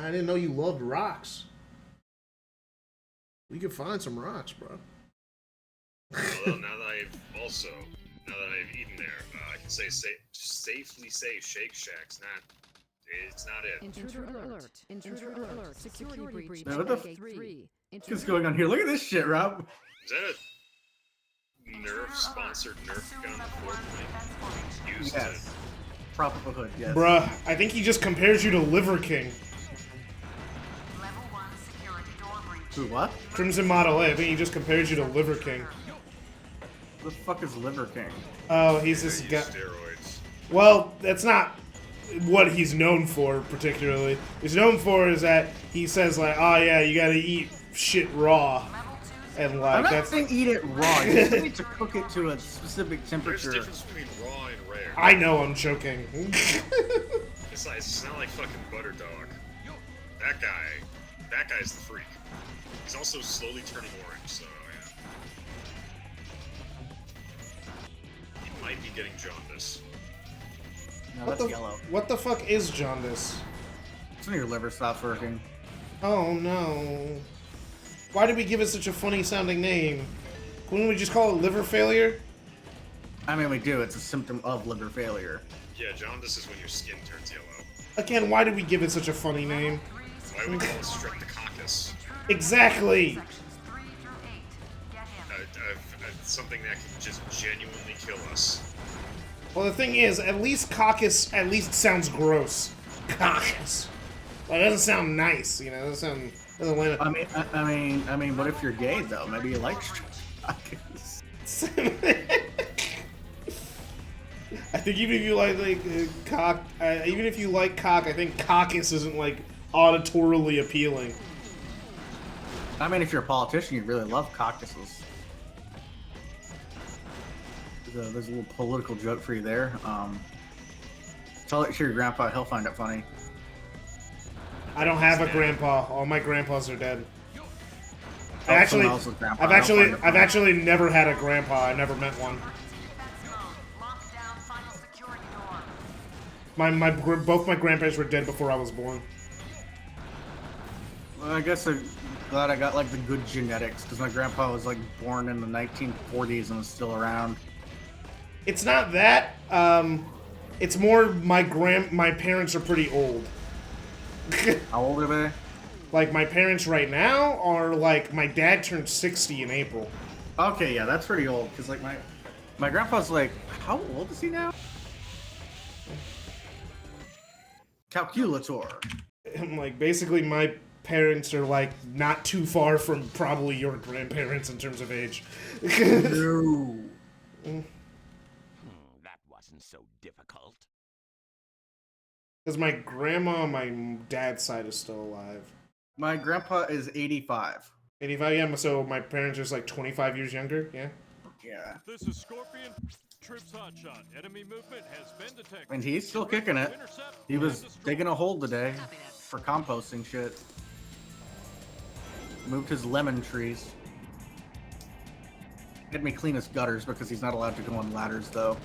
I didn't know you loved rocks. We could find some rocks, bro. Well, now that I've eaten there, I can safely say Shake Shack's it's not it. Intruder alert. Intruder alert. Security breach. Now, what the Gate 3. What's going on here? Look at this shit, Rob. Is that a Nerf-sponsored Nerf gun for used Yes. Prop up a hood, yes. Bruh, I think he just compares you to Liver King. Level 1 security door breach. Who, what? Crimson Model A, I think he just compares you to Liver King. The fuck is Liver King? Oh, he's to this use guy. steroids. Well, that's not what he's known for, particularly. What he's known for is that he says, like, oh yeah, you gotta eat shit raw. And, like, I'm not that's... saying eat it raw. You just need to cook it to a specific There's temperature. a difference between raw and rare. I know I'm joking. It's not like fucking Butter Dog. That guy's the freak. He's also slowly turning orange, so yeah. He might be getting jaundice. No, What that's the, yellow. what the fuck is jaundice? It's when your liver stops working. Oh no. Why did we give it such a funny sounding name? Couldn't we just call it liver failure? I mean, we do. It's a symptom of liver failure. Yeah, jaundice is when your skin turns yellow. Again, why did we give it such a funny name? Why do we call it streptococcus? Exactly! Sections 3 through 8. Get him. Something that can just genuinely kill us. Well, the thing is, at least caucus sounds gross. Caucus. Well, it doesn't sound nice, you know. It doesn't land. I mean, what if you're gay though? Maybe you like streptococcus. I think even if you like cock, even if you like cock, I think caucus isn't like auditorily appealing. I mean, if you're a politician, you really love caucuses. There's a little political joke for you there. Tell it to your grandpa; he'll find it funny. I don't have a grandpa. All my grandpas are dead. Oh, someone else's grandpa, he'll find it I've funny. actually never had a grandpa. I never met one. Defense mode. Lock down final security door. Both my grandparents were dead before I was born. Well, I guess I'm glad I got like the good genetics because my grandpa was like born in the 1940s and was still around. It's not that. It's more my parents are pretty old. How old are they? Like my parents right now are like my dad turned 60 in April. Okay, yeah, that's pretty old because like my grandpa's like, how old is he now? Calculator. I'm like basically my parents are like not too far from probably your grandparents in terms of age. No. That wasn't so difficult. Because my grandma on my dad's side is still alive. My grandpa is 85. 85, yeah, so my parents are just like 25 years younger, yeah? Yeah. This is Scorpion. Troops hotshot. Enemy movement has been detected. And he's still kicking it. Intercept He was and destroy. digging a hole today for composting shit. Moved his lemon trees. Had me clean his gutters because he's not allowed to go on ladders though.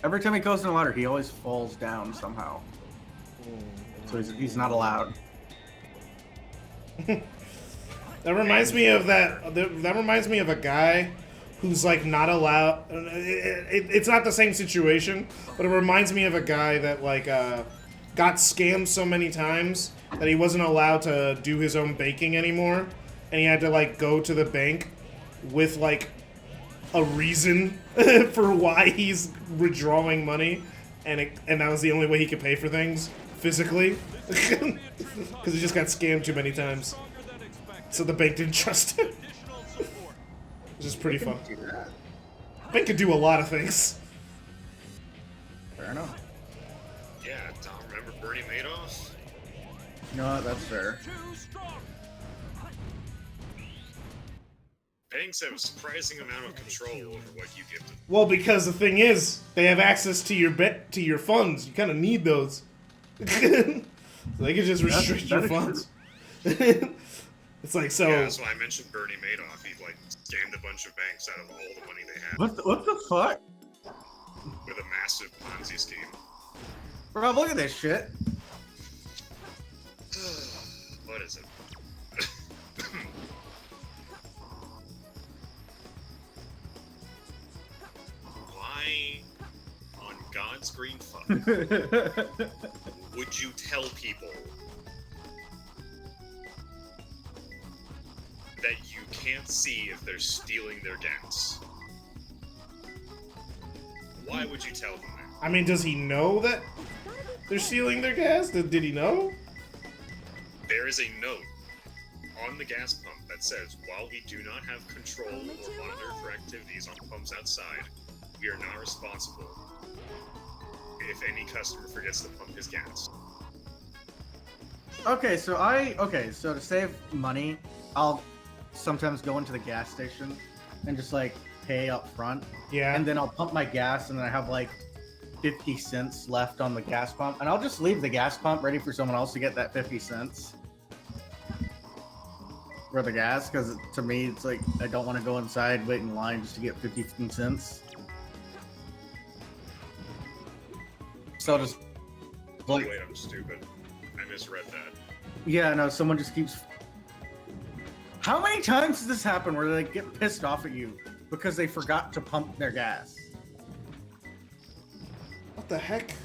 Every time he goes on a ladder, he always falls down somehow. So he's not allowed. That reminds me of that reminds me of a guy who's like not allowed. It's not the same situation, but it reminds me of a guy that like got scammed so many times that he wasn't allowed to do his own baking anymore, and he had to like go to the bank with like a reason for why he's withdrawing money, and that was the only way he could pay for things physically, because he just got scammed too many times. So the bank didn't trust him. Which is pretty fun. Bank could do a lot of things. Fair enough. Yeah, Tom, remember Bernie Madoff? No, that's fair. Banks have a surprising amount of control over what you give them. Well, because the thing is, they have access to your funds. You kind of need those. So they can just restrict your is funds. It's like so. Yeah, that's why I mentioned Bernie Madoff. He like scammed a bunch of banks out of all the money they had What the fuck? with a massive Ponzi scheme. Bro, look at this shit. What is it? Why, on God's green fuck, would you tell people that you can't see if they're stealing their gas? Why would you tell them that? I mean, does he know that they're stealing their gas? Did he know? There is a note on the gas pump that says, while we do not have control or monitor for activities on pumps outside, we are not responsible if any customer forgets to pump his gas. Okay, so to save money, I'll sometimes go into the gas station and just like pay up front. Yeah. And then I'll pump my gas and then I have like 50 cents left on the gas pump, and I'll just leave the gas pump ready for someone else to get that 50 cents for the gas, because to me it's like I don't want to go inside, wait in line just to get 50 cents. So just like, Wait, I'm stupid. I misread that. yeah, no, someone just keeps. How many times does this happen where they get pissed off at you because they forgot to pump their gas? What the heck?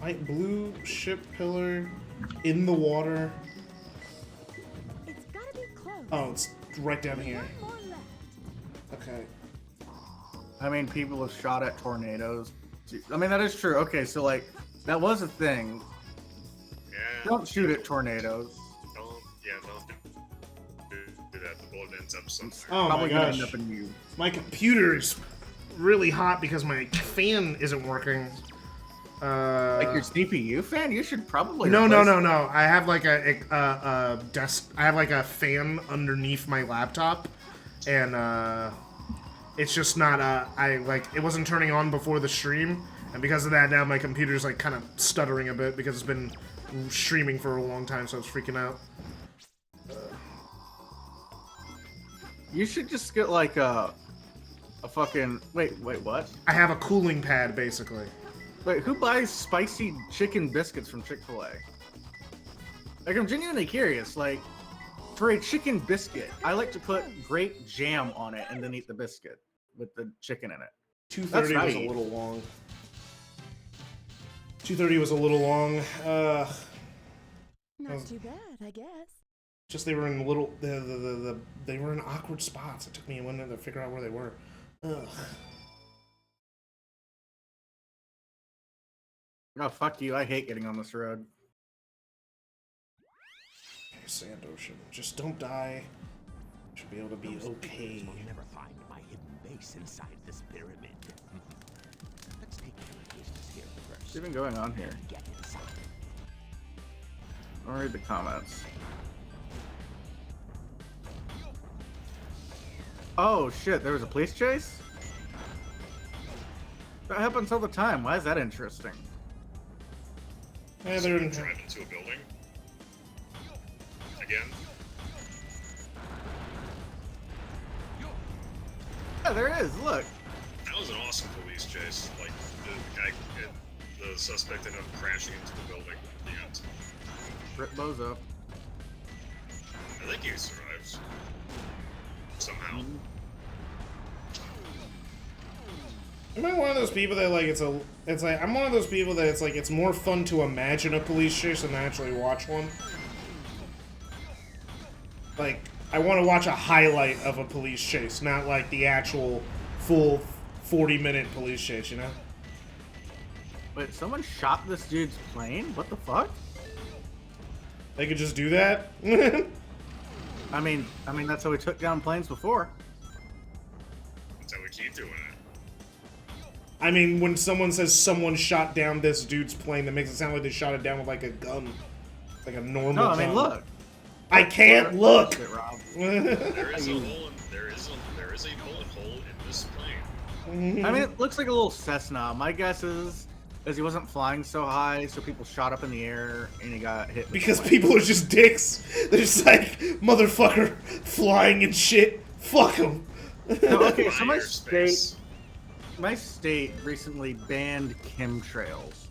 Light blue ship pillar in the water. It's gotta be close. Oh, it's right down here. One more left. Okay. I mean, people have shot at tornadoes. I mean, that is true. Okay, so like, that was a thing. Yeah. Don't shoot at tornadoes. Don't do that. The bullet ends up somewhere. Oh Probably my gonna gosh. end up in you. My computer is really hot because my fan isn't working. Like your CPU fan, you should probably. No. replace it. I have like a desk. I have like a fan underneath my laptop, and it's just not. It wasn't turning on before the stream, and because of that, now my computer's like kind of stuttering a bit because it's been streaming for a long time, so it's freaking out. You should just get like a fucking wait, what? I have a cooling pad basically. Wait, who buys spicy chicken biscuits from Chick-fil-A? Like, I'm genuinely curious. Like, for a chicken biscuit, I like to put grape jam on it and then eat the biscuit with the chicken in it. 230 was a right. little long. 230 was a little long. Not too bad, I guess. Just they were in little they were in awkward spots. It took me a minute to figure out where they were. Ugh. Oh, fuck you. I hate getting on this road. Okay, Sand Ocean. Just don't die. Should be able to be okay. Will never find my hidden base inside this pyramid. Let's take care of business here first. What's even going on here? Get inside. I'll read the comments. Oh shit, there was a police chase? That happens all the time. Why is that interesting? Yeah, they're in. Drive into a building. Again. Yeah, there is. Look. That was an awesome police chase. Like, the suspect ended up crashing into the building at the end. Rip Bozo. I think he survives. Somehow. Am I one of those people that like it's like I'm one of those people that it's like it's more fun to imagine a police chase than actually watch one. Like I want to watch a highlight of a police chase, not like the actual full 40-minute police chase, you know? Wait, someone shot this dude's plane? What the fuck? They could just do that? I mean that's how we took down planes before. That's how we keep doing it. I mean, when someone says someone shot down this dude's plane, that makes it sound like they shot it down with like a gun. Like a normal No, I gun. mean look. I can't look! Shit, Rob. There is a hole. There is a bullet hole in this plane. I mean, it looks like a little Cessna. My guess is he wasn't flying so high, so people shot up in the air and he got hit. Because people are just dicks. They're just like, motherfucker, flying and shit. Fuck them. No, okay, so Space. my state recently banned chemtrails.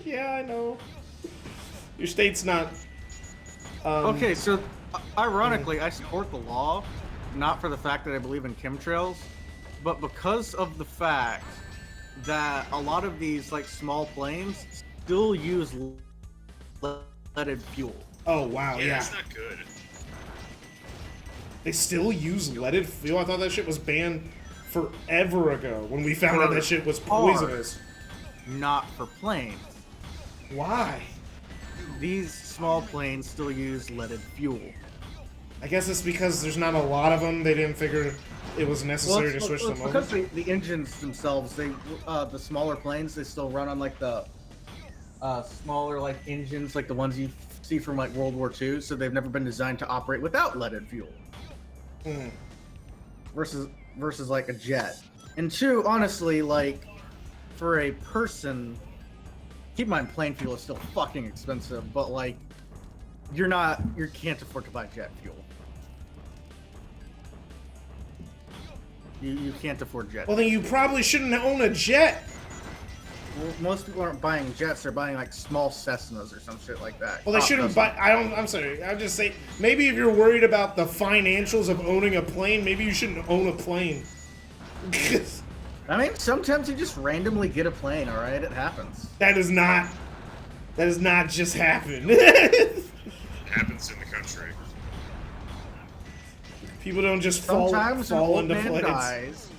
Yeah, I know. Your state's not. Okay, so ironically, I support the law, not for the fact that I believe in chemtrails, but because of the fact that a lot of these like small planes still use leaded fuel. Oh wow, Yeah, yeah. that's not good. They still use leaded fuel. I thought that shit was banned forever ago when we found out that shit was poisonous. Not for planes. Why? These small planes still use leaded fuel. I guess it's because there's not a lot of them. They didn't figure it was necessary to switch them over. Because the engines themselves, the smaller planes, they still run on like the smaller like engines, like the ones you see from like World War II. So they've never been designed to operate without leaded fuel. Versus like a jet. And two, honestly, like for a person, keep in mind plane fuel is still fucking expensive, but like you can't afford to buy jet fuel. You can't afford jet. Well, then you probably shouldn't own a jet. Well, most people aren't buying jets; they're buying like small Cessnas or some shit like that. Well, they shouldn't buy. I'm sorry. I'm just saying. Maybe if you're worried about the financials of owning a plane, maybe you shouldn't own a plane. I mean, sometimes you just randomly get a plane. All right, it happens. That does not just happen. It happens in the country. People don't just Sometimes an fall old into man planes. dies.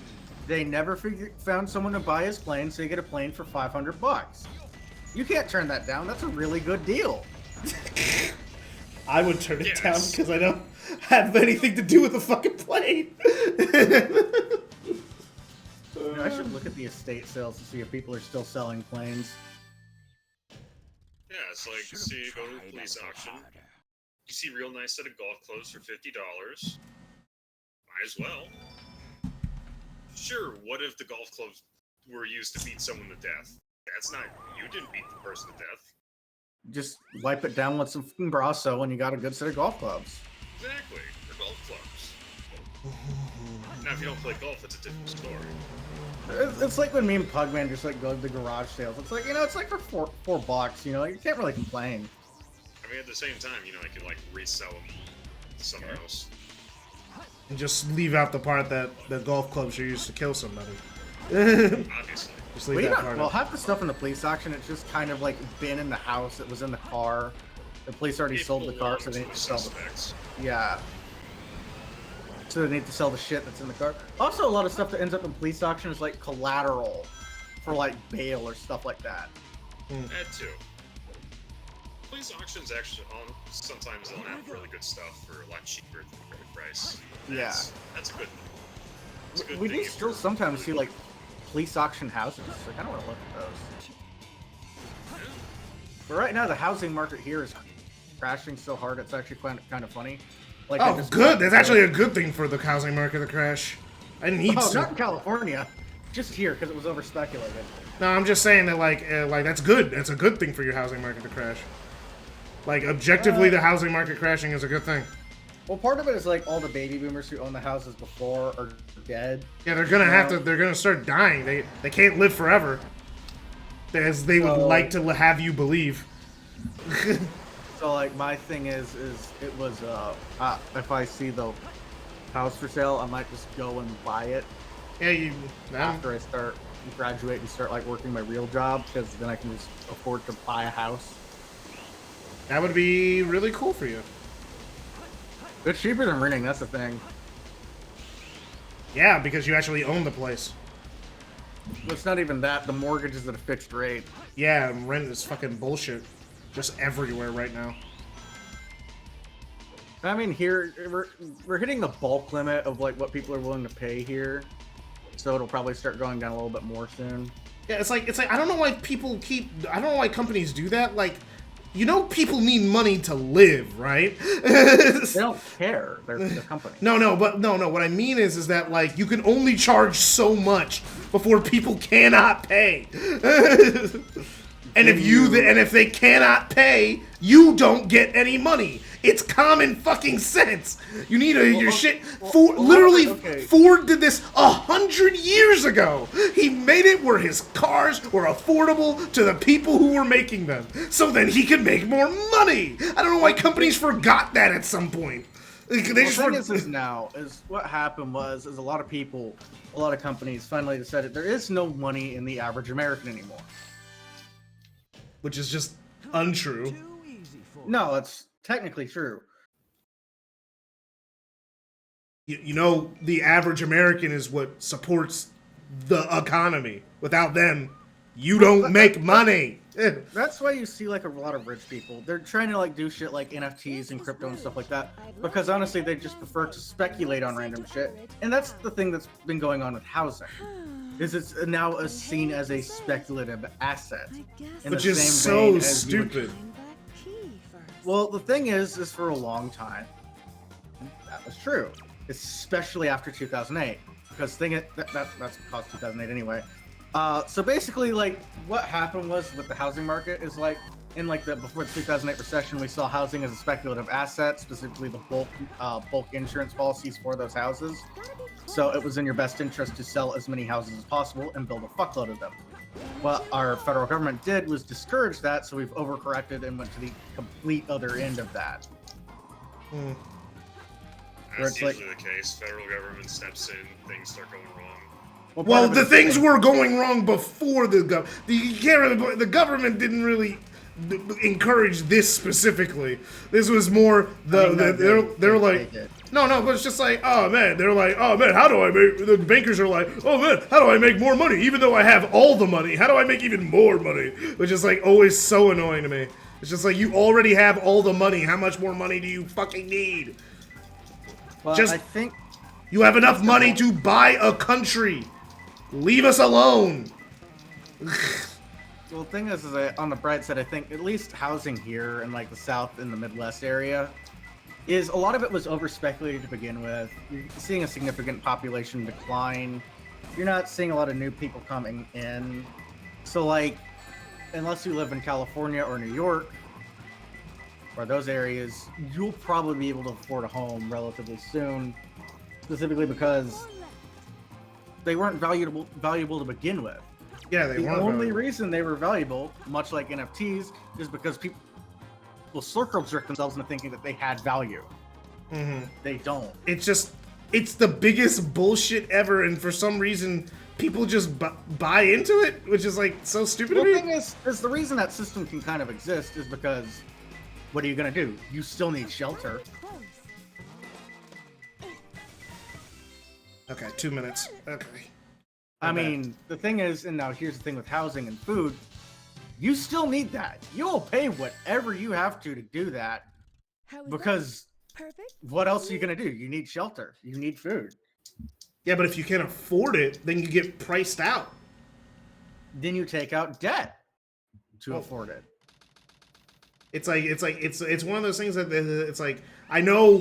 They never found someone to buy his plane, so you get a plane for $500. You can't turn that down. That's a really good deal. I would turn it Yes. down because I don't have anything to do with the fucking plane. You know, I should look at the estate sales to see if people are still selling planes. Yeah, it's like you see, go to the police auction. You see real nice set of golf clubs for $50. Might as well. Sure, what if the golf clubs were used to beat someone to death? That's not, you didn't beat the person to death. Just wipe it down with some fucking Brasso and you got a good set of golf clubs. Exactly, they're golf clubs. Now, if you don't play golf, it's a different story. It's like when me and Pugman just like go to the garage sales. It's like, you know, it's like for $4, you know, you can't really complain. I mean, at the same time, you know, I could like resell them to someone else. And just leave out the part that the golf clubs are used to kill somebody. Obviously. Just leave that part Well, out. half the stuff in the police auction, it's just kind of like been in the house. It was in the car. The police already sold the car, so they need to sell the suspects. yeah. So they need to sell the shit that's in the car. Also, a lot of stuff that ends up in police auction is like collateral for like bail or stuff like that. That too. Police auctions actually, sometimes they'll have really good stuff for a lot cheaper than the regular price. Yeah. That's a good. That's a good We thing do if still you're sometimes really see like police auction houses. Like I don't want to look at those. But right now, the housing market here is crashing so hard. It's actually kind of funny. Like I Oh, just good. That's actually a good thing for the housing market to crash. I need Oh, to. not in California. Just here because it was over speculated. No, I'm just saying that like that's good. That's a good thing for your housing market to crash. Like objectively, the housing market crashing is a good thing. Well, part of it is like all the baby boomers who owned the houses before are dead. Yeah, they're gonna have to. They're gonna start dying. They can't live forever, as they would like to have you believe. So like my thing is it was if I see the house for sale, I might just go and buy it Yeah, after I graduate and start like working my real job, because then I can just afford to buy a house. that would be really cool for you. It's cheaper than renting. That's the thing. Yeah, because you actually own the place. It's not even that. The mortgage is at a fixed rate. Yeah, and rent is fucking bullshit. Just everywhere right now. I mean, here we're hitting the bulk limit of like what people are willing to pay here, so it'll probably start going down a little bit more soon. Yeah, it's like I don't know why I don't know why companies do that. Like, you know, people need money to live, right? They don't care. They're the company. No. What I mean is that like you can only charge so much before people cannot pay. And if they cannot pay, you don't get any money. It's common fucking sense. You need your shit. Ford did this 100 years ago. He made it where his cars were affordable to the people who were making them, so then he could make more money. I don't know why companies forgot that at some point. The thing is what happened was a lot of people, a lot of companies finally decided there is no money in the average American anymore. Which is just untrue. No, it's technically true. You know, the average American is what supports the economy. Without them, you don't make money. That's why you see like a lot of rich people. They're trying to like do shit like NFTs and crypto and stuff like that. Because honestly, they just prefer to speculate on random shit. And that's the thing that's been going on with housing. Is it's now seen as a speculative asset. Which is so stupid. Well, the thing is for a long time, that was true. Especially after 2008. Because that's caused 2008 anyway. So basically, like, what happened was with the housing market is like, in like before the 2008 recession, we saw housing as a speculative asset, specifically the bulk insurance policies for those houses. So it was in your best interest to sell as many houses as possible and build a fuckload of them. What our federal government did was discourage that, so we've overcorrected and went to the complete other end of that. That's usually the case. Federal government steps in, things start going wrong. Well, the things were going wrong before the government. The government didn't really encourage this specifically. This was more they're like no, but it's just like, oh man, they're like, oh man, how do I make? The bankers are like, oh man, how do I make more money? Even though I have all the money, how do I make even more money? Which is like always so annoying to me. It's just like, you already have all the money. How much more money do you fucking need? Well, I think you have enough money to buy a country. Leave us alone. Well, the thing is that on the bright side, I think at least housing here in like the South and the Midwest area is a lot of it was over-speculated to begin with. You're seeing a significant population decline. You're not seeing a lot of new people coming in. So like, unless you live in California or New York, or those areas, you'll probably be able to afford a home relatively soon, specifically because they weren't valuable to begin with. Yeah, they weren't. The only reason they were valuable, much like NFTs, is because people circle jerk themselves into thinking that they had value. They don't. It's the biggest bullshit ever, and for some reason, people just buy into it, which is like so stupid to me. The thing is the reason that system can kind of exist is because what are you gonna do? You still need shelter. Okay, 2 minutes. Okay. I mean, the thing is, and now here's the thing with housing and food, you still need that. You'll pay whatever you have to do that, because what else are you going to do? You need shelter. You need food. Yeah, but if you can't afford it, then you get priced out. Then you take out debt to afford it. It's one of those things that it's like, I know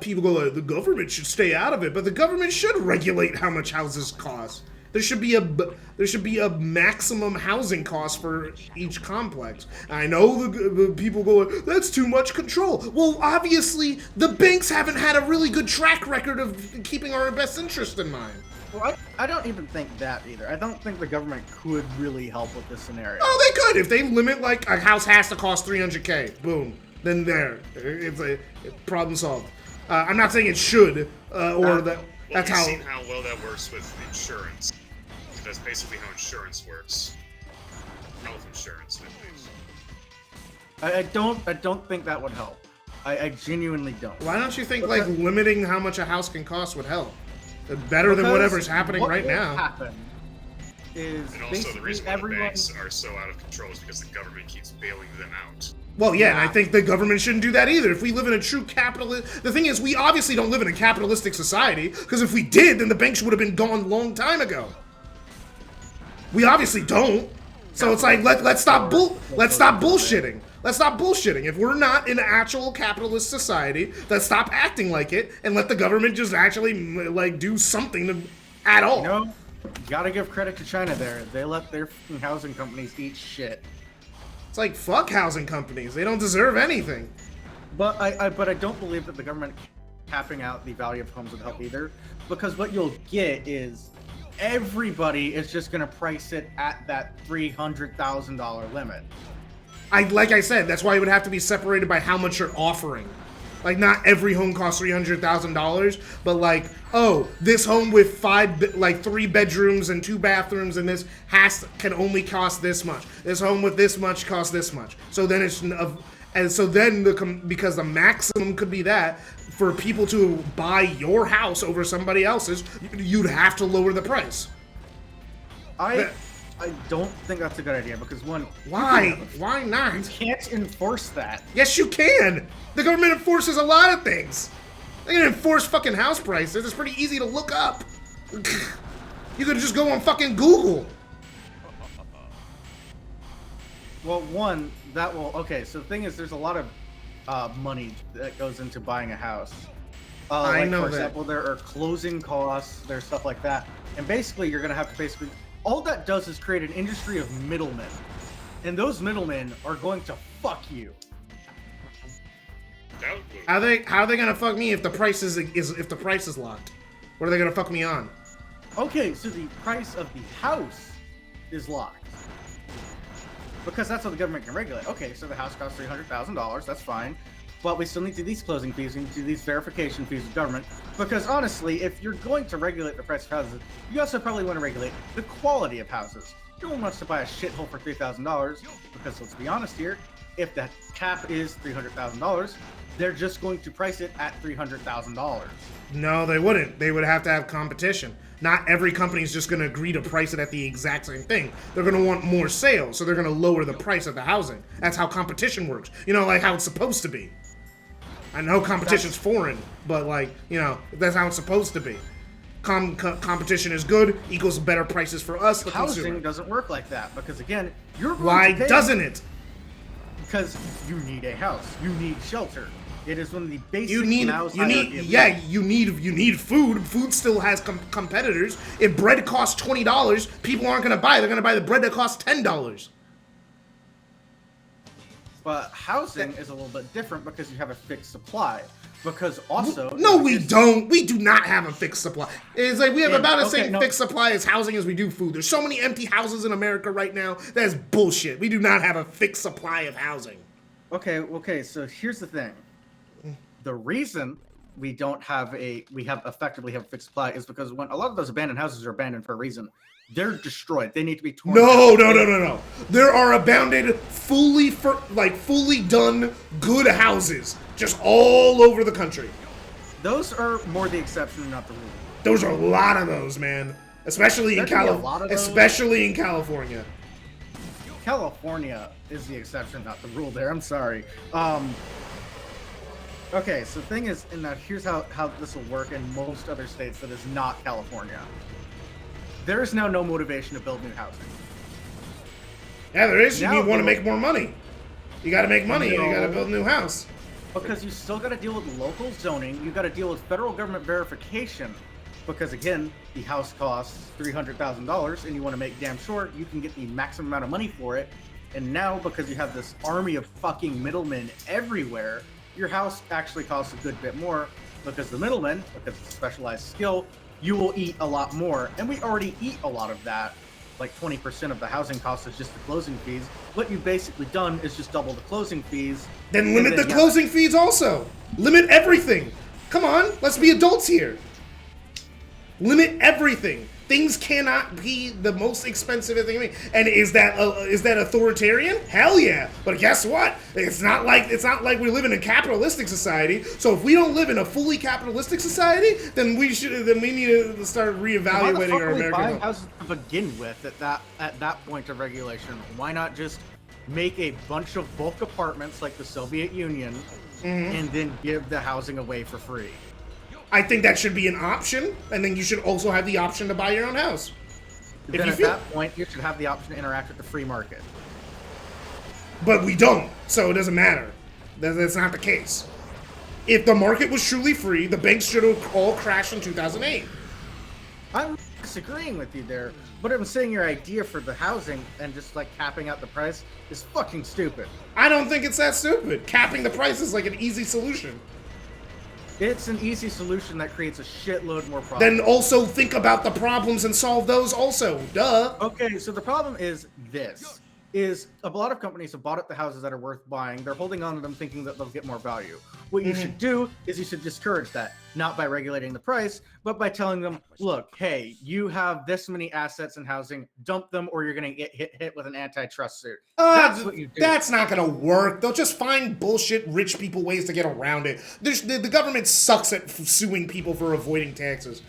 people go like, the government should stay out of it, but the government should regulate how much houses cost. There should be a maximum housing cost for each complex. I know the people go, that's too much control. Well, obviously the banks haven't had a really good track record of keeping our best interest in mind. Well, I don't even think that either. I don't think the government could really help with this scenario. Oh, they could. If they limit, like, a house has to cost $300K, boom, then there. It's a problem solved. I'm not saying it should, that's how... We've seen how well that works with insurance. That's basically how insurance works. Health insurance, at least. I don't think that would help. I genuinely don't. Why don't you think, like, limiting how much a house can cost would help? Better than whatever's happening right now. Happen is and also the reason why the banks are so out of control is because the government keeps bailing them out. Well, yeah, and I think the government shouldn't do that either. If we live in a true capitalist... The thing is, we obviously don't live in a capitalistic society, because if we did, then the banks would have been gone a long time ago. We obviously don't. So it's like, let's stop bullshitting. Let's stop bullshitting. If we're not in an actual capitalist society, let's stop acting like it and let the government just actually, like, do something at all. You know, you gotta give credit to China there. They let their housing companies eat shit. like, fuck housing companies. They don't deserve anything. But I don't believe that the government capping out the value of homes would help either, because what you'll get is everybody is just going to price it at that $300,000 limit. Like I said, that's why it would have to be separated by how much you're offering. Like, not every home costs $300,000, but like, oh, this home with 3 bedrooms and 2 bathrooms and this can only cost this much. This home with this much costs this much. So then because the maximum could be that, for people to buy your house over somebody else's, you'd have to lower the price. I don't think that's a good idea, because one... Why? Why not? You can't enforce that. Yes, you can! The government enforces a lot of things! They can enforce fucking house prices. It's pretty easy to look up. You could just go on fucking Google. Well, one, that will... Okay, so the thing is, there's a lot of money that goes into buying a house. I know for that. example, there are closing costs, there's stuff like that. And basically, you're going to have to basically... All that does is create an industry of middlemen. And those middlemen are going to fuck you. Doubtful. How are they gonna fuck me if the price if the price is locked? What are they gonna fuck me on? Okay, so the price of the house is locked. Because that's how the government can regulate. Okay, so the house costs $300,000, that's fine. But we still need to do these closing fees, we need to do these verification fees with government. Because honestly, if you're going to regulate the price of houses, you also probably want to regulate the quality of houses. No one wants to buy a shithole for $3,000, because let's be honest here, if that cap is $300,000, they're just going to price it at $300,000. No, they wouldn't. They would have to have competition. Not every company is just going to agree to price it at the exact same thing. They're going to want more sales, so they're going to lower the price of the housing. That's how competition works. You know, like how it's supposed to be. I know competition's foreign, but like, you know, that's how it's supposed to be. Competition is good, equals better prices for us, the Housing consumer. doesn't work like that, because again, you're going Why to pay doesn't it? Because you need a house, you need shelter. It is one of the basic You need food. Food still has competitors. If bread costs $20, people aren't going to buy. They're going to buy the bread that costs $10. But housing is a little bit different because you have a fixed supply. Because also... No, we don't. We do not have a fixed supply. It's like we have about the same no. fixed supply as housing as we do food. There's so many empty houses in America right now. That's bullshit. We do not have a fixed supply of housing. Okay, so here's the thing. The reason we effectively have a fixed supply is because when a lot of those abandoned houses are abandoned for a reason. They're destroyed. They need to be torn down. No. There are abandoned, fully done, good houses just all over the country. Those are more the exception and not the rule. There's a lot of those, man. Especially in California. California is the exception, not the rule there. I'm sorry. Okay, so the thing is, and now here's how this will work in most other states that is not California. There is now no motivation to build new housing. Yeah, there is. Now You want to make more money. You got to make money, and you got to build a new house. Because you still got to deal with local zoning. You got to deal with federal government verification. Because again, the house costs $300,000, and you want to make damn sure you can get the maximum amount of money for it. And now, because you have this army of fucking middlemen everywhere, your house actually costs a good bit more. Because the middlemen, because it's a specialized skill, you will eat a lot more. And we already eat a lot of that. Like 20% of the housing cost is just the closing fees. What you've basically done is just double the closing fees. Then limit the closing fees also. Limit everything. Come on, let's be adults here. Limit everything. Things cannot be the most expensive thing. And is that authoritarian? Hell yeah! But guess what? It's not like we live in a capitalistic society. So if we don't live in a fully capitalistic society, then we need to start reevaluating our American buying houses to begin with at that point of regulation. Why not just make a bunch of bulk apartments like the Soviet Union, and then give the housing away for free? I think that should be an option, and then you should also have the option to buy your own house. Then at that point, you should have the option to interact with the free market. But we don't, so it doesn't matter. That's not the case. If the market was truly free, the banks should have all crashed in 2008. I'm disagreeing with you there, but I'm saying your idea for the housing and just like capping out the price is fucking stupid. I don't think it's that stupid. Capping the price is like an easy solution. It's an easy solution that creates a shitload more problems. Then also think about the problems and solve those also. Duh. Okay, so the problem is this. Is a lot of companies have bought up the houses that are worth buying. They're holding on to them thinking that they'll get more value. What you should do is you should discourage that, not by regulating the price, but by telling them, look, hey, you have this many assets in housing, dump them or you're going to get hit with an antitrust suit. That's what you do. That's not going to work. They'll just find bullshit rich people ways to get around it. The government sucks at suing people for avoiding taxes.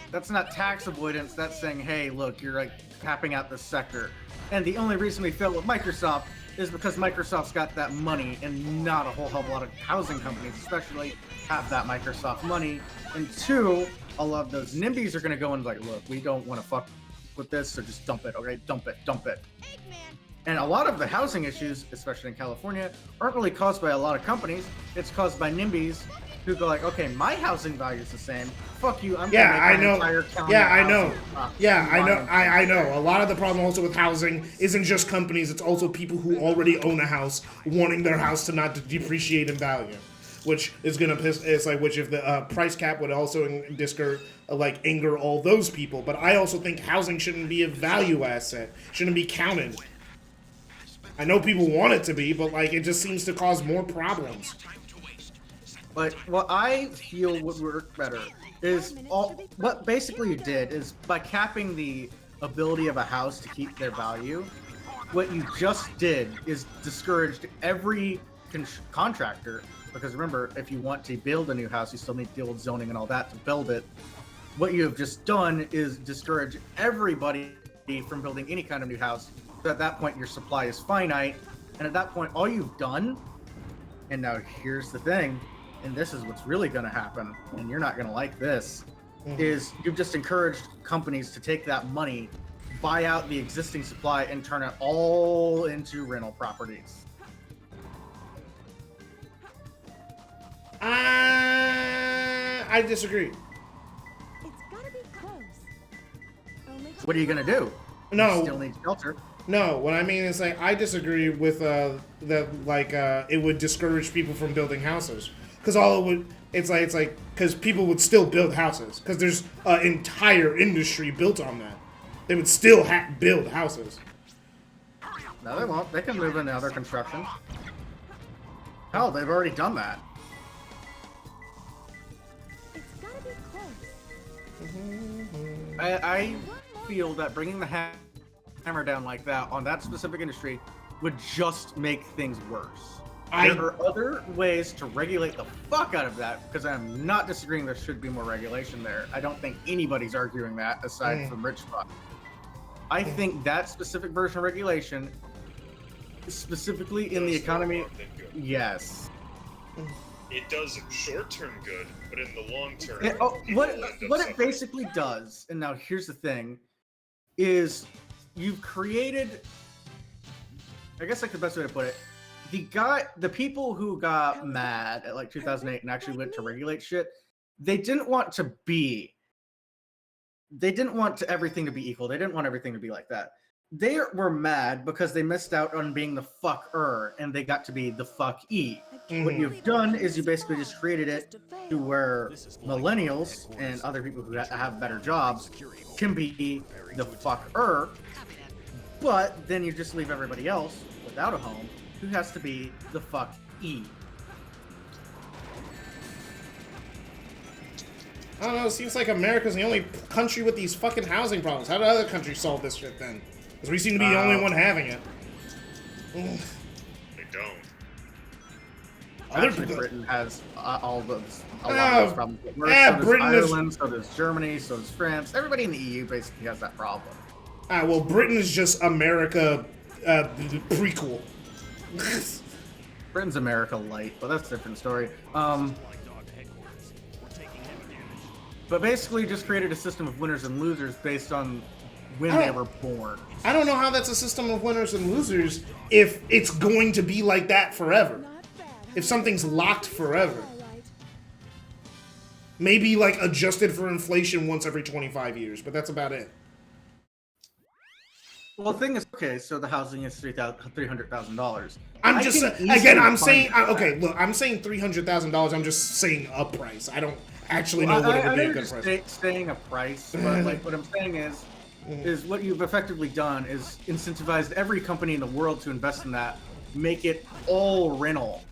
That's not tax avoidance. That's saying, hey, look, you're like capping out this sector. And the only reason we failed with Microsoft is because Microsoft's got that money and not a whole hell of a lot of housing companies especially have that Microsoft money. And two, a lot of those NIMBYs are going to go and like, look, we don't want to fuck with this, so just dump it, okay? Dump it. And a lot of the housing issues, especially in California, aren't really caused by a lot of companies. It's caused by NIMBYs who go like, okay, my housing value is the same. Fuck you, I'm gonna make my entire county I know. housing. I know. A lot of the problem also with housing isn't just companies, it's also people who already own a house wanting their house to not depreciate in value. Which is gonna piss, it's like, which if the price cap would also anger all those people. But I also think housing shouldn't be a value asset, shouldn't be counted. I know people want it to be, but like, it just seems to cause more problems. But what I feel would work better is what basically you did is by capping the ability of a house to keep their value, what you just did is discouraged every contractor, because remember, if you want to build a new house, you still need to deal with zoning and all that to build it. What you have just done is discourage everybody from building any kind of new house. So at that point, your supply is finite, and at that point, all you've done, and now here's the thing, and this is what's really going to happen, and you're not going to like this, is you've just encouraged companies to take that money, buy out the existing supply, and turn it all into rental properties. I disagree. It's gotta be close. Only What are you going to do? No. You still need shelter. No, what I mean is like I disagree with that like it would discourage people from building houses because all it would it's like because people would still build houses because there's an entire industry built on that. They would still build houses. No, they won't. They can move into other construction. Hell, they've already done that. it's gotta be close. I feel that bringing the hammer down like that on that specific industry would just make things worse. There are other ways to regulate the fuck out of that, because I'm not disagreeing there should be more regulation there. I don't think anybody's arguing that aside from rich fuck. I think that specific version of regulation, specifically in the economy, yes. It does short-term good, but in the long term, What it basically does, and now here's the thing, is you've created, I guess like the best way to put it, the people who got mad at like 2008 and actually went to regulate shit, they didn't want everything to be equal. They didn't want everything to be like that. They were mad because they missed out on being the fucker and they got to be the fuck-e. What you've done is you basically just created it to where millennials and other people who have better jobs can be the fucker, but then you just leave everybody else without a home who has to be the fuck-e. I don't know, it seems like America's the only country with these fucking housing problems. How do other countries solve this shit then? Because we seem to be the only one having it. they don't. Actually, Britain has a lot of those problems. So does Ireland, so does Germany, so does France. Everybody in the EU basically has that problem. Well, Britain is just America prequel. Britain's America light, but that's a different story. But basically just created a system of winners and losers based on when they were born. I don't know how that's a system of winners and losers if it's going to be like that forever. If something's locked forever. Maybe like adjusted for inflation once every 25 years, but that's about it. Well, the thing is, okay, so the housing is $300,000. I'm just again. I'm saying okay. Look, I'm saying $300,000. I'm just saying a price. I don't actually know what it would be a good price. Saying a price, but like what I'm saying is what you've effectively done is incentivized every company in the world to invest in that, make it all rental.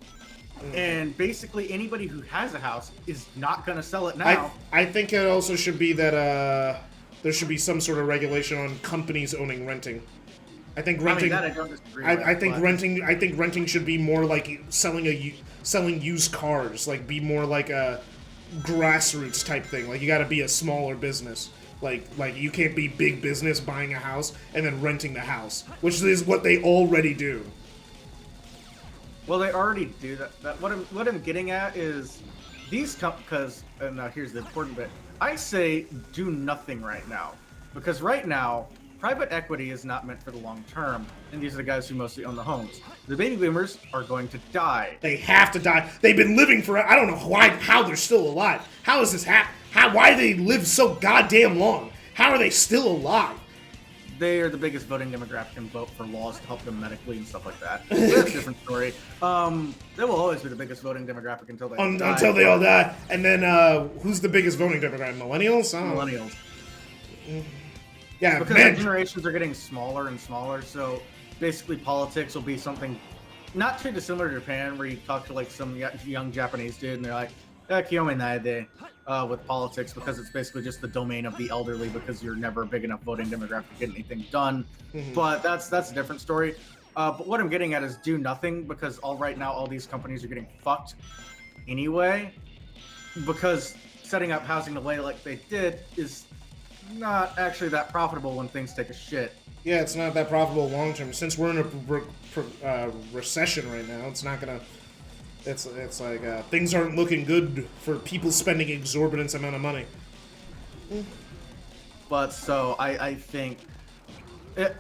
And basically anybody who has a house is not going to sell it now. I think it also should be that there should be some sort of regulation on companies owning renting. I think renting. I mean, that I don't disagree I with, think but... renting. I think renting should be more like selling used cars. Like be more like a grassroots type thing. Like you got to be a smaller business. Like you can't be big business buying a house and then renting the house, which is what they already do. Well, they already do that. What I'm getting at is these because now here's the important bit. I say do nothing right now, because right now private equity is not meant for the long term, and these are the guys who mostly own the homes. The baby boomers are going to die. They have to die. They've been living for I don't know how they're still alive. How is this why do they live so goddamn long? How are they still alive? They are the biggest voting demographic and vote for laws to help them medically and stuff like that. That's a different story. They will always be the biggest voting demographic until they die. Until they all die. And then who's the biggest voting demographic? Millennials? Millennials. Yeah, because the generations are getting smaller and smaller, so basically politics will be something not too dissimilar to Japan, where you talk to like some young Japanese dude and they're like, "Kiyome naide," with politics, because it's basically just the domain of the elderly, because you're never a big enough voting demographic to get anything done. But that's a different story. But what I'm getting at is do nothing, because right now all these companies are getting fucked anyway, because setting up housing the way like they did is not actually that profitable when things take a shit. Yeah, it's not that profitable long term. Since we're in a recession right now, it's not gonna. It's like things aren't looking good for people spending exorbitant amount of money. But so I think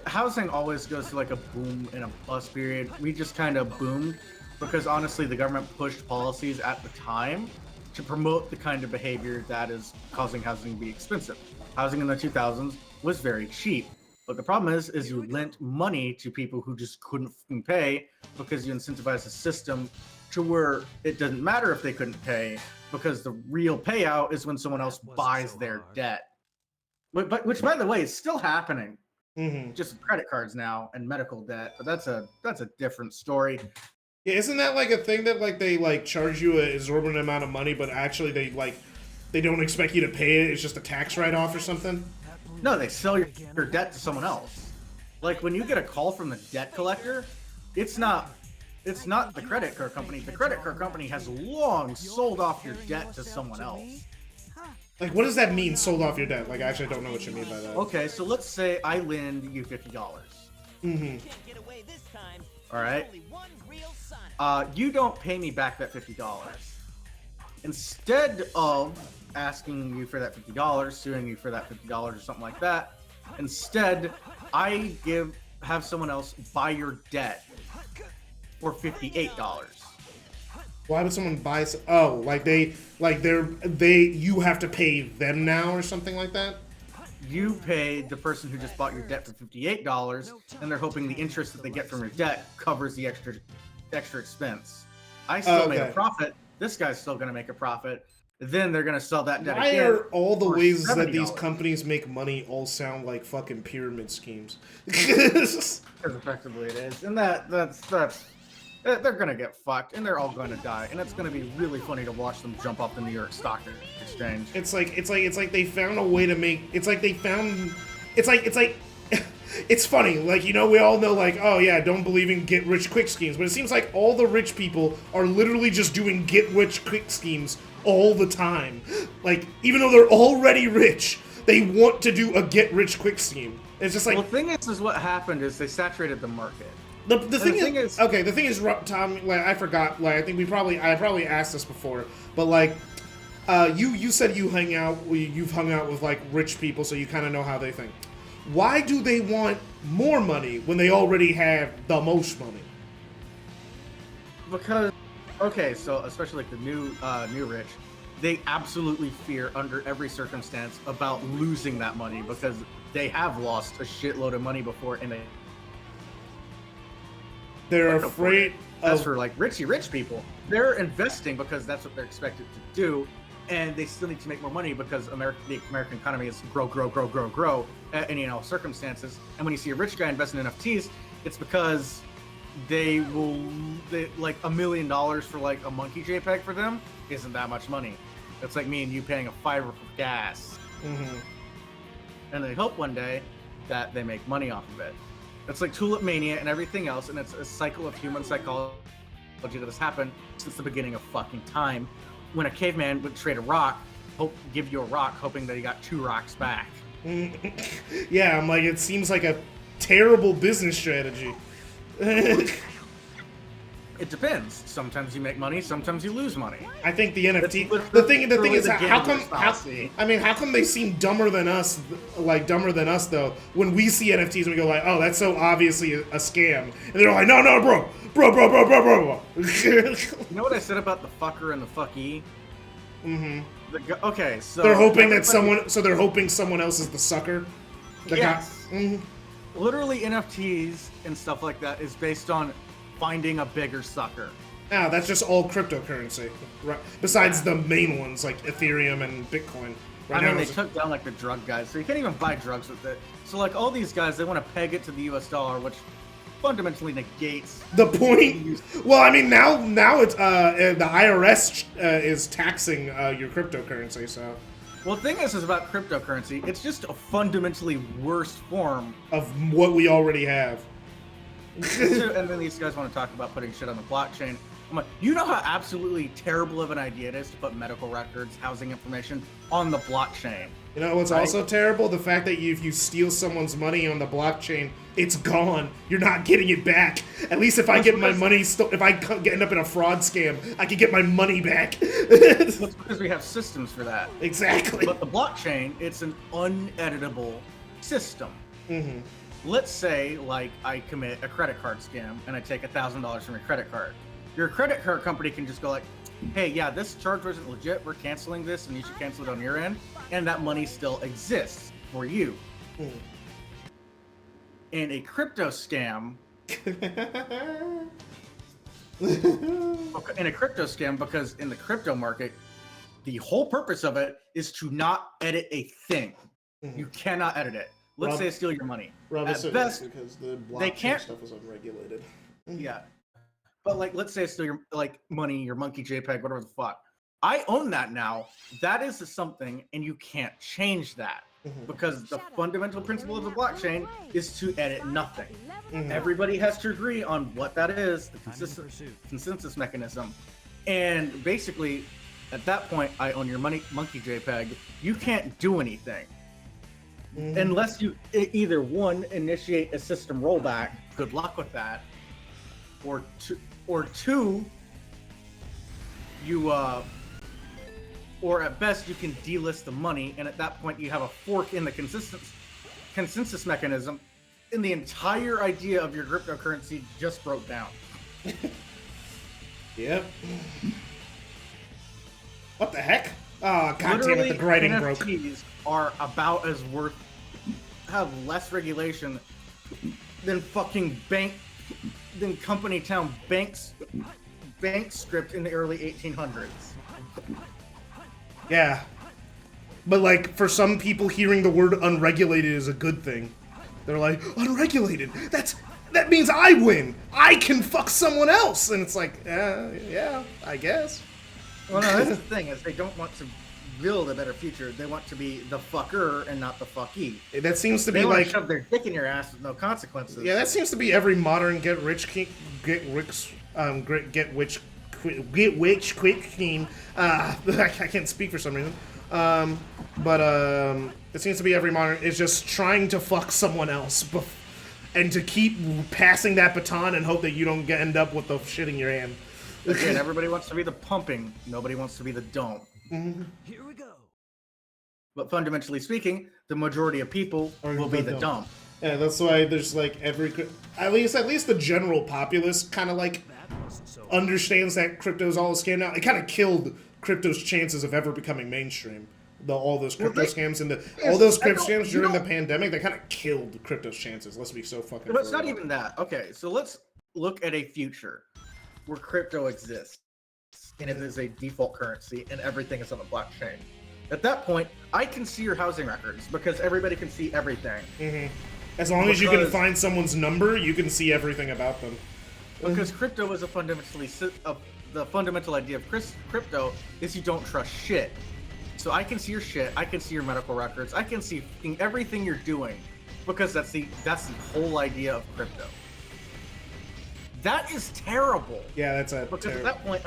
housing always goes through like a boom and a bust period. We just kind of boomed because honestly the government pushed policies at the time to promote the kind of behavior that is causing housing to be expensive. Housing in the 2000s was very cheap. But the problem is you lent money to people who just couldn't pay, because you incentivized the system to where it doesn't matter if they couldn't pay, because the real payout is when someone else buys their debt. But which, by the way, is still happening. Just with credit cards now and medical debt. But that's a different story. Yeah, isn't that like a thing that like they like charge you an exorbitant amount of money, but actually they don't expect you to pay it? It's just a tax write-off or something? No, they sell your debt to someone else. Like when you get a call from the debt collector, it's not the credit card company. The credit card company has long sold off your debt to someone else. Like, what does that mean, sold off your debt? Like, I actually don't know what you mean by that. Okay, so let's say I lend you $50. All right. You don't pay me back that $50. Instead of asking you for that $50, suing you for that $50 or something like that, instead I have someone else buy your debt for $58. Why would someone buy? Oh, you have to pay them now or something like that? You pay the person who just bought your debt for $58, and they're hoping the interest that they get from your debt covers the extra expense. I still made a profit. This guy's still going to make a profit. Then they're going to sell that debt again. Why are all the ways $70. that these companies make money all sound like fucking pyramid schemes? Because effectively it is. And that's they're going to get fucked, and they're all going to die. And it's going to be really funny to watch them jump off the New York Stock Exchange. It's like they found a way to make. It's funny, like, you know, we all know, like, oh yeah, don't believe in get-rich-quick schemes, but it seems like all the rich people are literally just doing get-rich-quick schemes all the time. Like, even though they're already rich, they want to do a get-rich-quick scheme. It's just like... Well, the thing is what happened is they saturated the market. The thing is, Tom, like, I forgot, like, I think I probably asked this before, but, like, you said you've hung out with, like, rich people, so you kind of know how they think. Why do they want more money when they already have the most money? Because, okay, so especially like the new rich, they absolutely fear under every circumstance about losing that money because they have lost a shitload of money before, and They're afraid as of... for like rich people, they're investing because that's what they're expected to do, and they still need to make more money because the American economy is grow at any and all circumstances. And when you see a rich guy invest in NFTs, it's because they like $1 million for like a monkey JPEG for them isn't that much money. It's like me and you paying a $5 for gas. Mm-hmm. And they hope one day that they make money off of it. It's like Tulip Mania and everything else, and it's a cycle of human psychology that has happened since the beginning of fucking time. When a caveman would trade a rock, give you a rock, hoping that he got 2 rocks back. Yeah, I'm like, it seems like a terrible business strategy. It depends. Sometimes you make money, sometimes you lose money. I think the NFT. It's The thing is, the how come? fallacy. How come they seem dumber than us? Like dumber than us though. When we see NFTs, and we go like, "Oh, that's so obviously a scam," and they're like, "No, bro." You know what I said about the fucker and the fucky? Mm-hmm. Okay, so They're hoping that someone. So they're hoping someone else is the sucker. The yes. guy. Mhm. Literally, NFTs and stuff like that is based on finding a bigger sucker. Ah, that's just all cryptocurrency. Right. Besides the main ones like Ethereum and Bitcoin. Right I mean, now they it's- took down like the drug guys, so you can't even buy drugs with it. So like all these guys, they want to peg it to the US dollar, which fundamentally negates the point. Well, I mean, now it's the IRS is taxing your cryptocurrency. So, Well, the thing is about cryptocurrency, it's just a fundamentally worse form. of what we already have. And then these guys want to talk about putting shit on the blockchain. I'm like, you know how absolutely terrible of an idea it is to put medical records, housing information on the blockchain? You know what's Right. also terrible? The fact that if you steal someone's money on the blockchain, it's gone. You're not getting it back. At least if I get my money, if I end up in a fraud scam, I can get my money back. That's because we have systems for that. Exactly. But the blockchain, it's an uneditable system. Mm-hmm. Let's say, like, I commit a credit card scam and I take $1,000 from your credit card. Your credit card company can just go like, hey, yeah, this charge wasn't legit. We're canceling this, and you should cancel it on your end. And that money still exists for you. Mm. In a crypto scam, because in the crypto market, the whole purpose of it is to not edit a thing. You cannot edit it. Let's say I steal your money. At best, because the they can't- stuff is unregulated. yeah. But like, let's say I steal your money, your monkey JPEG, whatever the fuck. I own that now. That is something, and you can't change that because the fundamental principle of the blockchain is to edit nothing. Everybody has to agree on what that is, the consensus mechanism, and basically, at that point, I own your monkey JPEG. You can't do anything unless you either one initiate a system rollback. Good luck with that. Or two, you or at best you can delist the money, and at that point you have a fork in the consensus mechanism, and the entire idea of your cryptocurrency just broke down. Yep. What the heck? Oh, god damn it, Literally, the grinding broke. NFTs are about as have less regulation than fucking Company Town bank script in the early 1800s. Yeah. But like, for some people, hearing the word unregulated is a good thing. They're like, unregulated? That means I win! I can fuck someone else! And it's like, yeah, I guess. Well, no, that's the thing, is they don't want to build a better future. They want to be the fucker and not the fucky. That seems to be They want like... to shove their dick in your ass with no consequences. Yeah, that seems to be every modern get rich quick scheme. I can't speak for some reason. It seems to be every modern is just trying to fuck someone else and to keep passing that baton and hope that you don't end up with the shit in your hand. Again, everybody wants to be the pumping. Nobody wants to be the dome. Here we go. But fundamentally speaking, the majority of people will be the dump. Yeah, that's why there's like at least the general populace kind of like understands that crypto's all a scam now. It kind of killed crypto's chances of ever becoming mainstream. All those crypto Well, scams and yes, all those I crypto don't- scams you during the don't- pandemic, they kind of killed crypto's chances. Let's be so fucking. But it's for not real. even that. Okay, so let's look at a future where crypto exists and it is a default currency and everything is on the blockchain. At that point, I can see your housing records because everybody can see everything. As long as you can Because- find someone's number, you can see everything about them. Because crypto is the fundamental idea of crypto is you don't trust shit. So I can see your shit, I can see your medical records, I can see everything you're doing because that's the whole idea of crypto. That is terrible. Yeah, that's a Because terrible. at that point,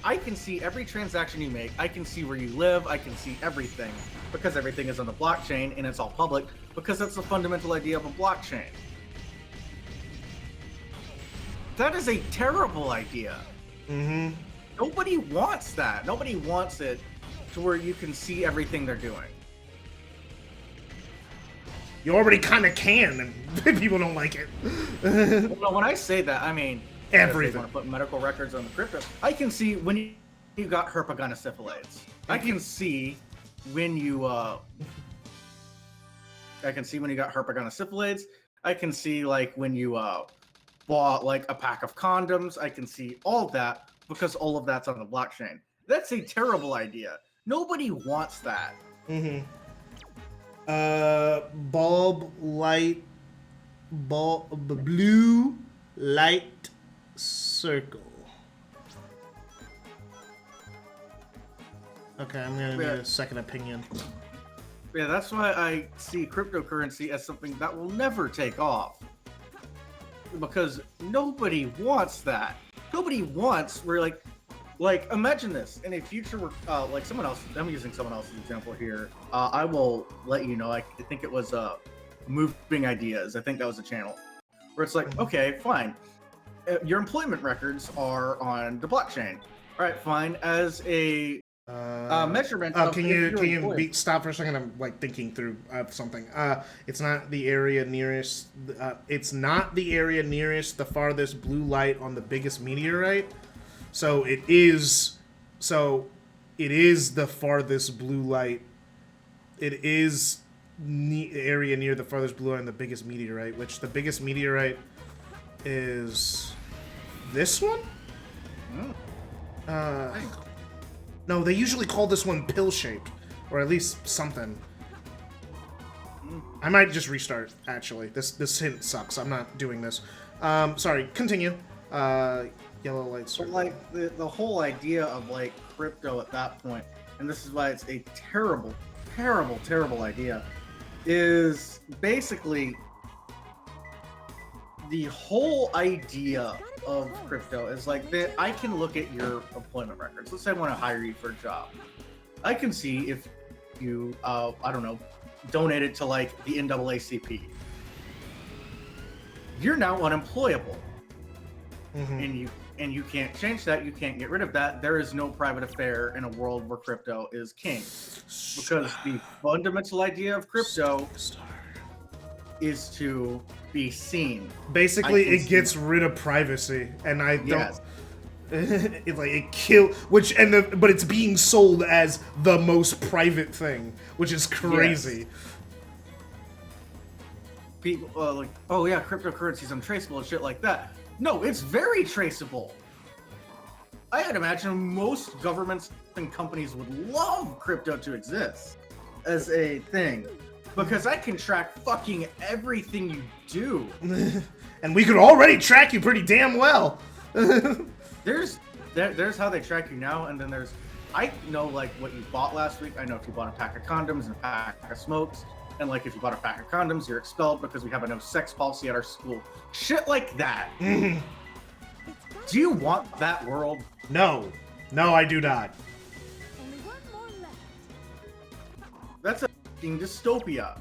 I can see every transaction you make. I can see where you live. I can see everything because everything is on the blockchain and it's all public because that's the fundamental idea of a blockchain. That is a terrible idea. Nobody wants that. Nobody wants it to where you can see everything they're doing. You already kind of can, and people don't like it. Well, when I say that, I mean Everything. If they want to put medical records on the crypto. I can see when you got herpetogonosyphilis. I can see when you I can see when you got herpetogonosyphilis. I can see like when you bought like a pack of condoms. I can see all that because all of that's on the blockchain. That's a terrible idea. Nobody wants that. Blue light circle. Okay, I'm gonna need a second opinion. Yeah, that's why I see cryptocurrency as something that will never take off. Because nobody wants that. Nobody wants where like imagine this in a future where like someone else, I'm using someone else's example here. I will let you know. I think it was Moving Ideas. I think that was a channel where it's like, okay, fine. Your employment records are on the blockchain. All right, fine. As a measurement. Of Can if you you're employed. stop for a second? I'm like thinking through something. It's not the area nearest. It's not the area nearest the farthest blue light on the biggest meteorite. So it is. So it is the farthest blue light. It is area near the farthest blue light on the biggest meteorite. Which the biggest meteorite is this one. No, they usually call this one pill-shaped, or at least something. I might just restart, actually. This hint sucks. I'm not doing this. Sorry, continue. Yellow light But circle. like the whole idea of like crypto at that point, and this is why it's a terrible, terrible, terrible idea, is basically the whole idea of crypto is like that I can look at your employment records. Let's say I want to hire you for a job. I can see if you I don't know, donated to like the NAACP. You're now unemployable. And you can't change that, you can't get rid of that. There is no private affair in a world where crypto is king. Because the fundamental idea of crypto is to be seen. Basically, it gets rid of privacy, and I don't. It kill but it's being sold as the most private thing, which is crazy. People like, oh yeah, cryptocurrency's untraceable and shit like that. No, it's very traceable. I'd imagine most governments and companies would love crypto to exist as a thing. Because I can track fucking everything you do. And we could already track you pretty damn well. There's how they track you now, and then I know like what you bought last week. I know if you bought a pack of condoms and a pack of smokes, and like if you bought a pack of condoms, you're expelled because we have a no sex policy at our school. Shit like that. Do you want that world? No, I do not. Only one more left. That's a fucking dystopia.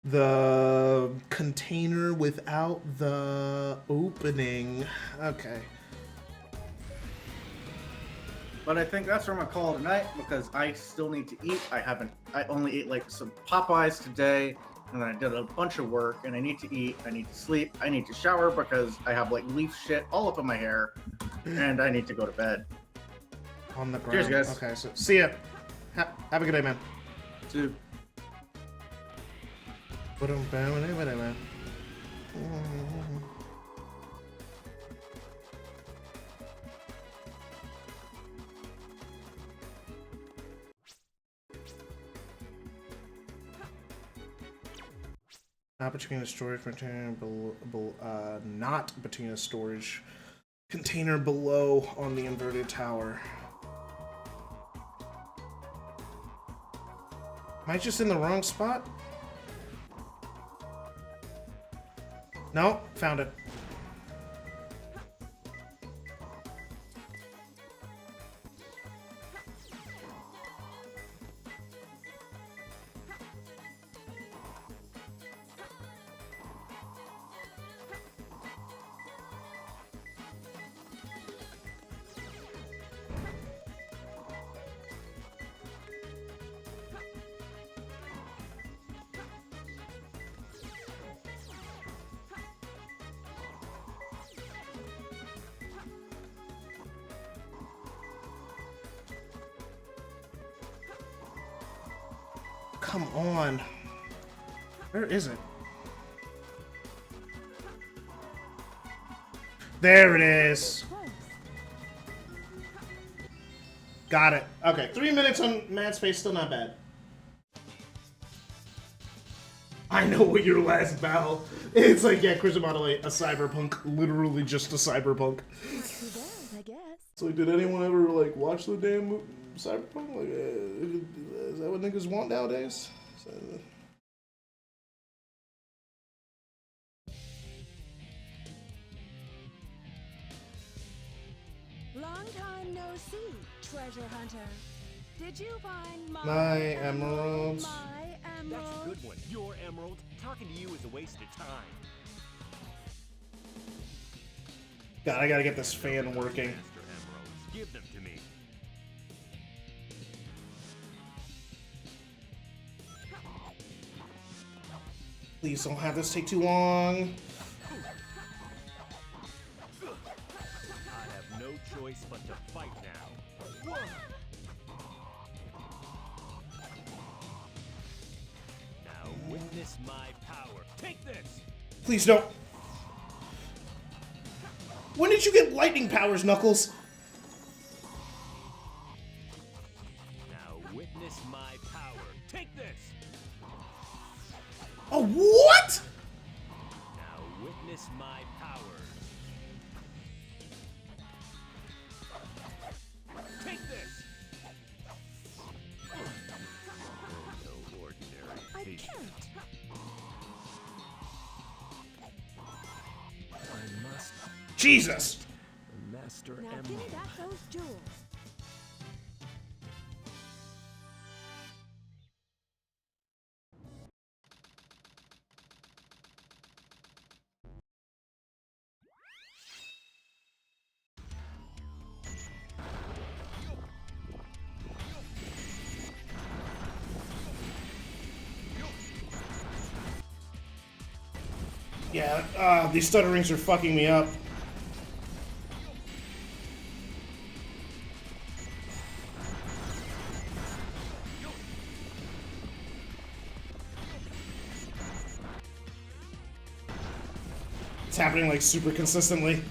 The container without the opening. Okay. But I think that's where I'm gonna call it tonight because I still need to eat. I only ate like some Popeyes today, and then I did a bunch of work, and I need to eat, I need to sleep, I need to shower because I have like leaf shit all up in my hair, and I need to go to bed. On the ground. Cheers, guys. Okay, so see ya. Have a good day, man. Dude. Not between a storage container not between a storage container below on the inverted tower. Am I just in the wrong spot? No, found it. Come on. Where is it? There it is. Got it. Okay, 3 minutes on Mad Space, still not bad. I know what your last battle. It's like, yeah, Chris Model 8, a cyberpunk, literally just a cyberpunk. I guess. So, like, did anyone ever like watch the damn cyberpunk? Like, is that what niggas want nowadays? So, Long time no see, treasure hunter. Did you find my emeralds. My That's a emerald. good one. Your emerald. Talking to you is a waste of time. God, I gotta get this fan working. Master emeralds. Give them to me. Please don't have this take too long. I have no choice but to fight now. Now witness my power. Take this! Please don't. When did you get lightning powers, Knuckles? Now witness my power. Take this! Oh, what? Now witness my power. Take this! No ordinary I patient. can't. I must Jesus. master Now give me back those jewels. Yeah, these stutterings are fucking me up. It's happening like super consistently.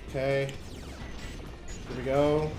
Okay. Here we go.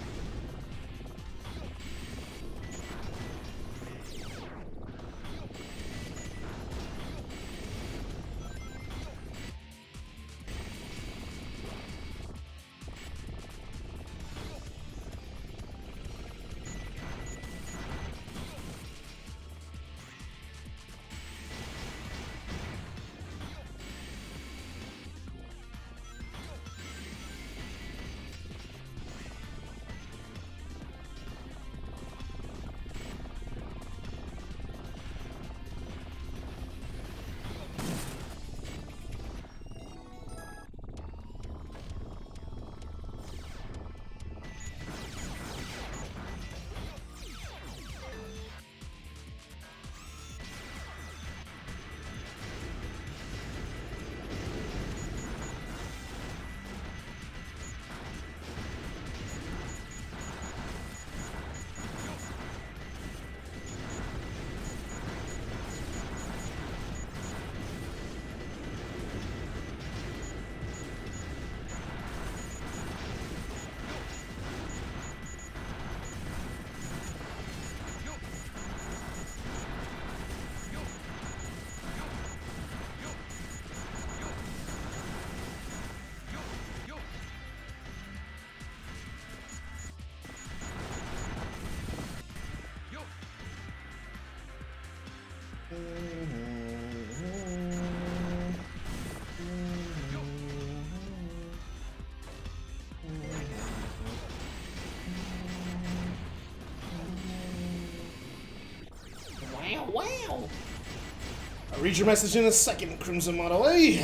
Read your message in a second, Crimson Model A.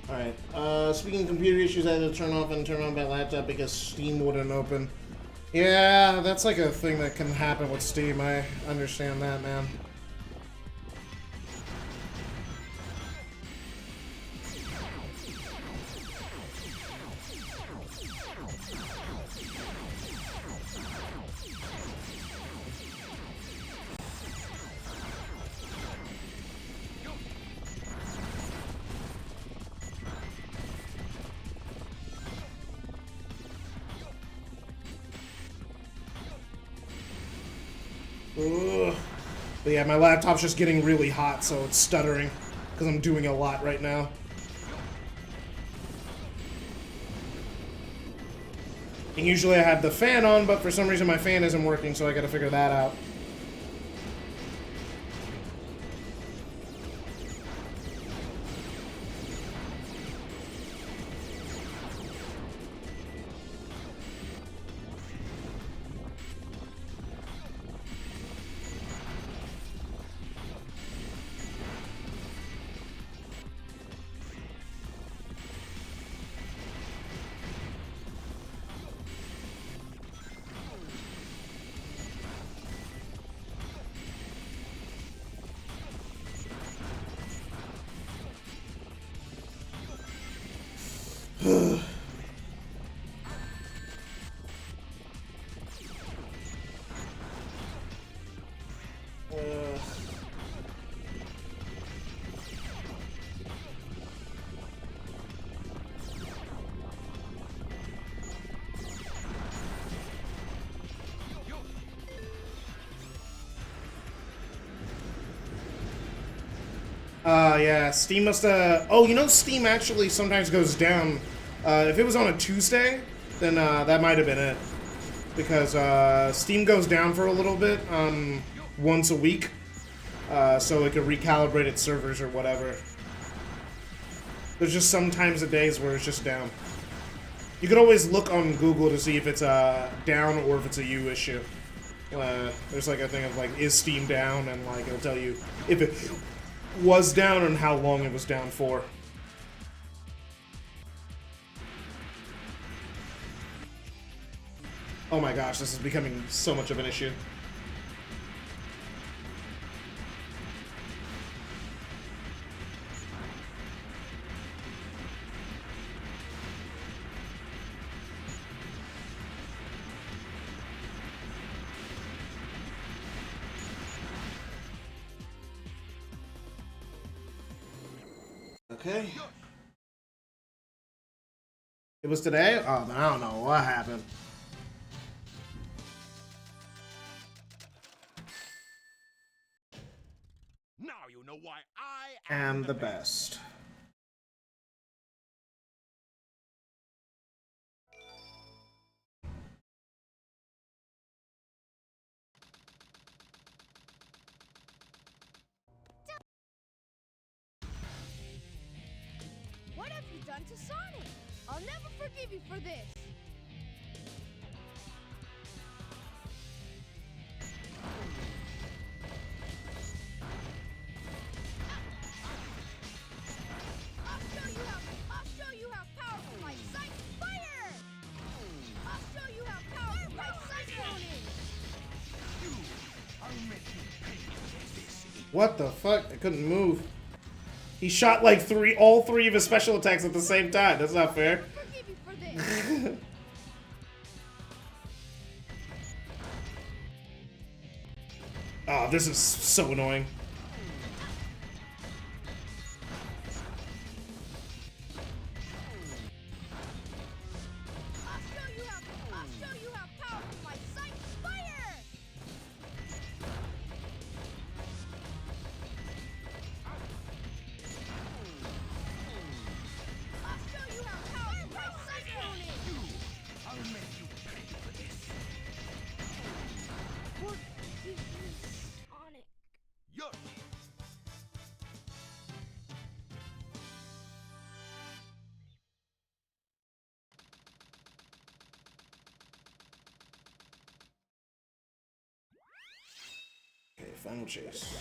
Alright, speaking of computer issues, I had to turn off and turn on my laptop because Steam wouldn't open. Yeah, that's like a thing that can happen with Steam. I understand that, man. Ugh. But yeah, my laptop's just getting really hot, so it's stuttering because I'm doing a lot right now. And usually I have the fan on, but for some reason my fan isn't working, so I gotta figure that out. Yeah, Steam must oh, you know, Steam actually sometimes goes down. If it was on a Tuesday, then that might have been it. Because Steam goes down for a little bit, once a week. So it could recalibrate its servers or whatever. There's just sometimes the days where it's just down. You could always look on Google to see if it's down or if it's a you issue. There's like a thing of like, is Steam down? And like, it'll tell you if it was down and how long it was down for. Oh my gosh, this is becoming so much of an issue. Okay. It was today? Oh, I don't know what happened. Now you know why I am the best. What have you done to Sonic? I'll never forgive you for this. I'll show you how powerful my sight fire! I'll show you how powerful my cyclone is! What the fuck? I couldn't move. He shot like all three of his special attacks at the same time. That's not fair. Forgive you for this. Oh, this is so annoying. I'll show you how powerful my sight fire! I'll show you how powerful my cyclone is! I'll make you pay for this. What is this, Sonic? You're Final chase.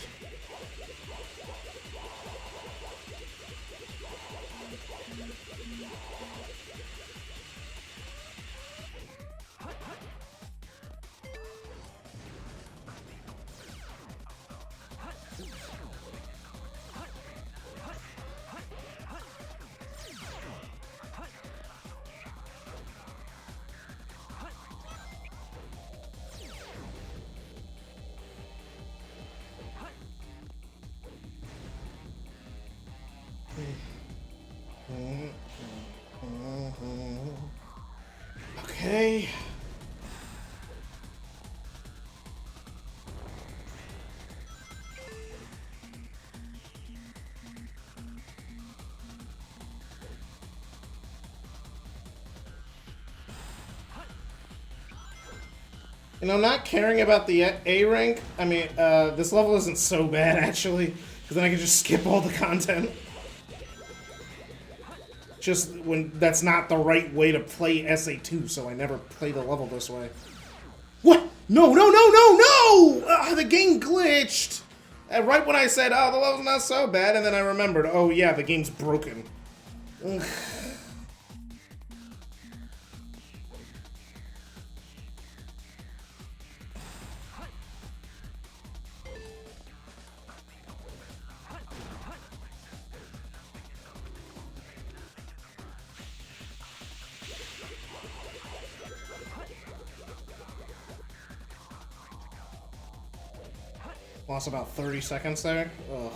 Okay. You know, not caring about the A rank, I mean, this level isn't so bad, actually, because then I can just skip all the content. Just when that's not the right way to play SA2, so I never play the level this way. What? No, no, no, no, no! The game glitched! Right when I said, oh, the level's not so bad, and then I remembered, oh yeah, the game's broken. Ugh. Lost about 30 seconds there. Ugh.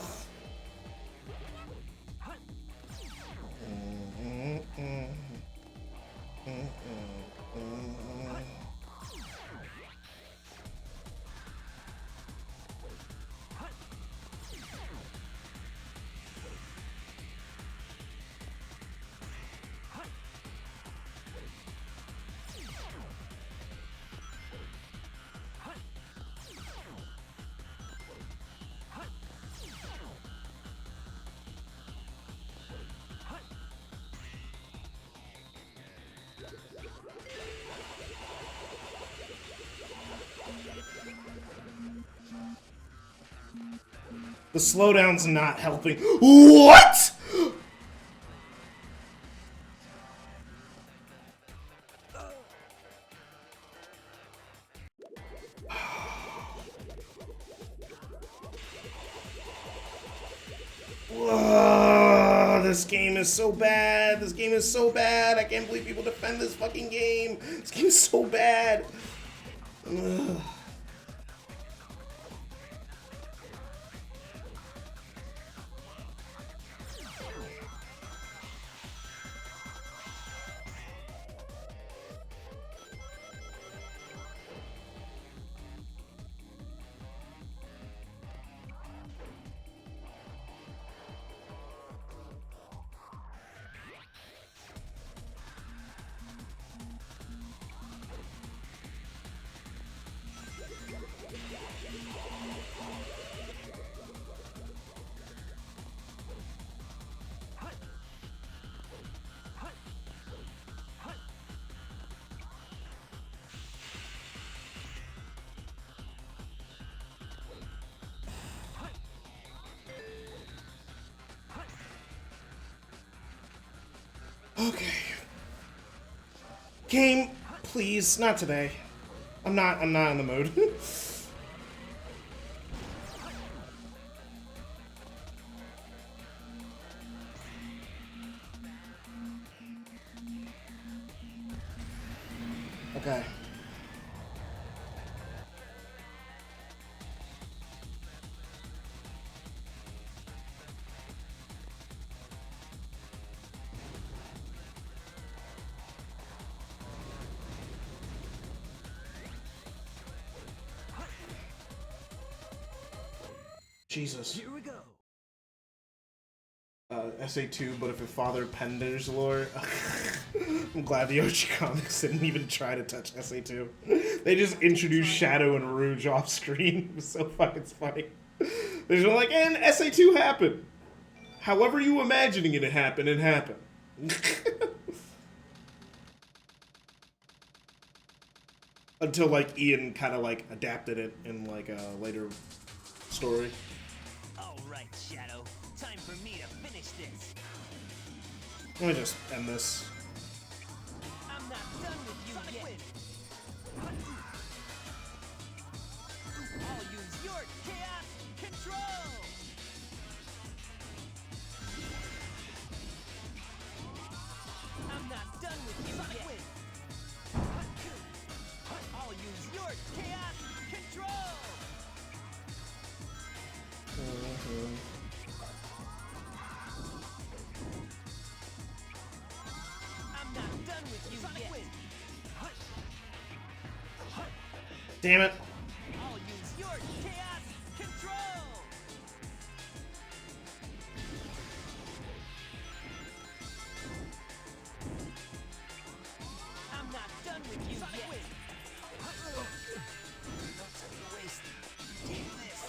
The slowdown's not helping. What?! This game is so bad. This game is so bad. I can't believe people defend this fucking game. This game is so bad. Ugh. Okay. Game, please, not today. I'm not in the mood. Okay. Jesus. Here we go. SA2, but if your father penned his lore. I'm glad the Ochi comics didn't even try to touch SA2. They just introduced Shadow and Rouge off screen. It was so fucking funny. They're just like, and SA2 happened. However you imagining it happened, it happened. Until like Ian kind of like adapted it in like a later story. All right, Shadow. Time for me to finish this. Let me just end this. I'm not done with you yet. I'll use your chaos control. I'm not done with you yet. I'll use your chaos control. I'm not done with you yet. Damn it. I'll use your chaos control. I'm not done with you yet. Waste. Take this.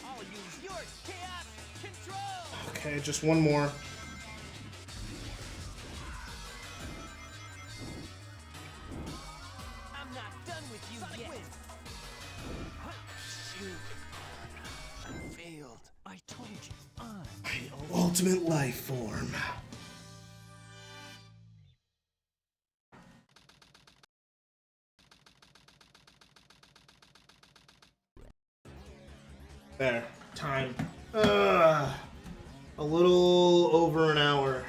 I'll use your chaos control. Okay, just one more. I'm not done with you yet. Shoot. I failed. I told you. Ultimate life form. There. Time. A little over an hour.